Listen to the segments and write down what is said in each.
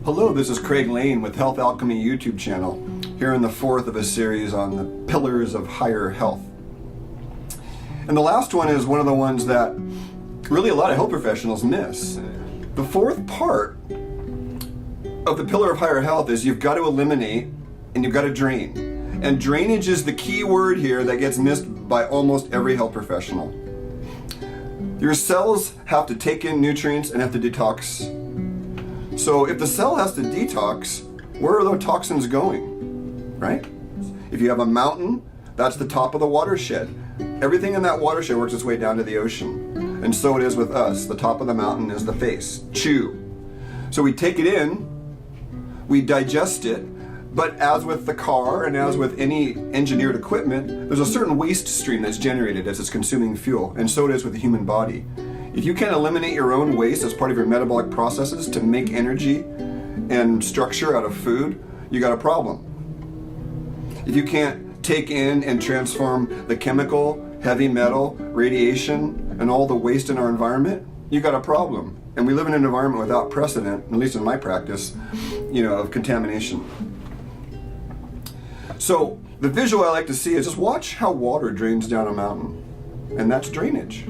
Hello, this is Craig Lane with Health Alchemy YouTube channel, here in the fourth of a series on the pillars of higher health. And the last one is one of the ones that really a lot of health professionals miss. The fourth part of the pillar of higher health is you've got to eliminate and you've got to drain. And drainage is the key word here that gets missed by almost every health professional. Your cells have to take in nutrients and have to detox. So if the cell has to detox, where are those toxins going, right? If you have a mountain, that's the top of the watershed. Everything in that watershed works its way down to the ocean. And so it is with us. The top of the mountain is the face, chew. So we take it in, we digest it, but as with the car and as with any engineered equipment, there's a certain waste stream that's generated as it's consuming fuel, and so it is with the human body. If you can't eliminate your own waste as part of your metabolic processes to make energy and structure out of food, you got a problem. If you can't take in and transform the chemical, heavy metal, radiation, and all the waste in our environment, you got a problem. And we live in an environment without precedent, at least in my practice, of contamination. So the visual I like to see is just watch how water drains down a mountain, and that's drainage.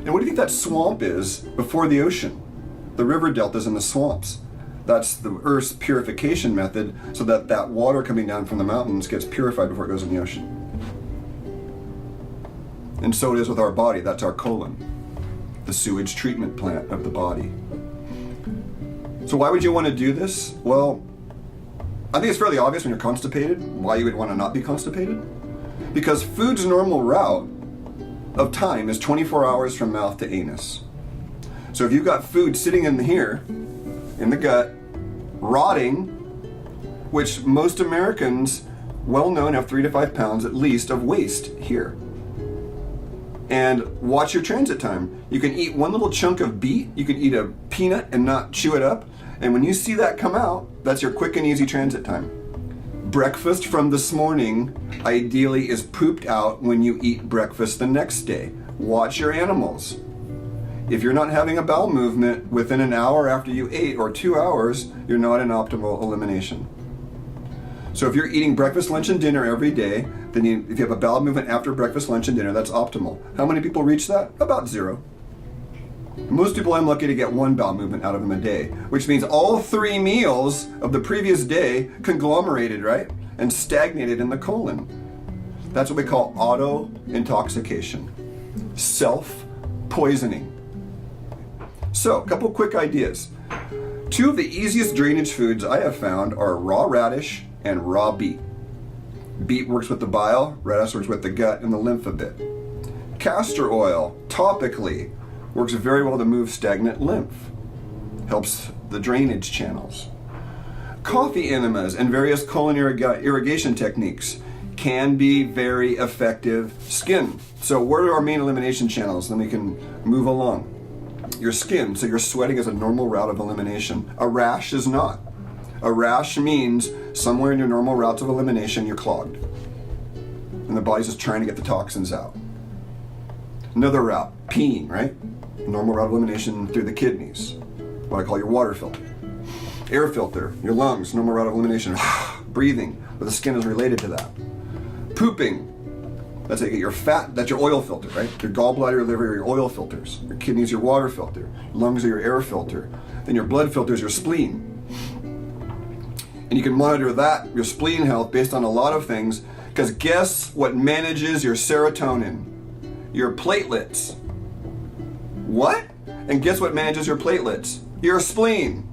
And what do you think that swamp is before the ocean? The river deltas and the swamps. That's the Earth's purification method so that that water coming down from the mountains gets purified before it goes in the ocean. And so it is with our body. That's our colon, the sewage treatment plant of the body. So why would you want to do this? Well, I think it's fairly obvious when you're constipated why you would want to not be constipated. Because food's normal route of time is 24 hours from mouth to anus. So if you've got food sitting in here, in the gut, rotting, which most Americans, well known, have 3 to 5 pounds at least of waste here. And watch your transit time. You can eat one little chunk of beet, you can eat a peanut and not chew it up, and when you see that come out, that's your quick and easy transit time. Breakfast from this morning ideally is pooped out when you eat breakfast the next day. Watch your animals. If you're not having a bowel movement within an hour after you ate or 2 hours, you're not in optimal elimination. So if you're eating breakfast, lunch, and dinner every day, then if you have a bowel movement after breakfast, lunch, and dinner, that's optimal. How many people reach that? About 0. Most people, I'm lucky to get 1 bowel movement out of them a day, which means all 3 meals of the previous day conglomerated, right? And stagnated in the colon. That's what we call auto-intoxication, self-poisoning. So, a couple quick ideas. 2 of the easiest drainage foods I have found are raw radish and raw beet. Beet works with the bile, radish works with the gut and the lymph a bit. Castor oil, topically, works very well to move stagnant lymph. Helps the drainage channels. Coffee enemas and various colon irrigation techniques can be very effective. Skin. So what are our main elimination channels? Then we can move along. Your skin, so your sweating is a normal route of elimination. A rash is not. A rash means somewhere in your normal routes of elimination you're clogged. And the body's just trying to get the toxins out. Another route, peeing, right? Normal route of elimination through the kidneys, what I call your water filter. Air filter, your lungs, normal route of elimination. Breathing, but the skin is related to that. Pooping, that's how you get your fat, that's your oil filter, right? Your gallbladder, your liver are your oil filters. Your kidneys, your water filter. Your lungs are your air filter. Then your blood filter is your spleen. And you can monitor that, your spleen health, based on a lot of things, because guess what manages your serotonin? Your platelets. What? And guess what manages your platelets? Your spleen.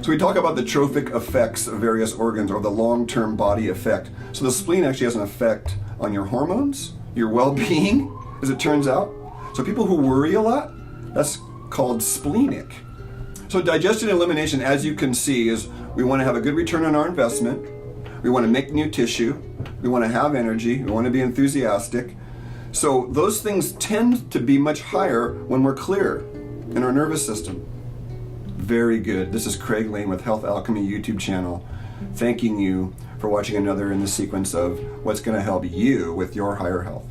So we talk about the trophic effects of various organs, or the long-term body effect. So the spleen actually has an effect on your hormones, your well-being, as it turns out. So people who worry a lot, that's called splenic. So digestion and elimination, as you can see, is we want to have a good return on our investment. We want to make new tissue. We want to have energy. We want to be enthusiastic. So those things tend to be much higher when we're clear in our nervous system. Very good. This is Craig Lane with Health Alchemy YouTube channel, thanking you for watching another in the sequence of what's going to help you with your higher health.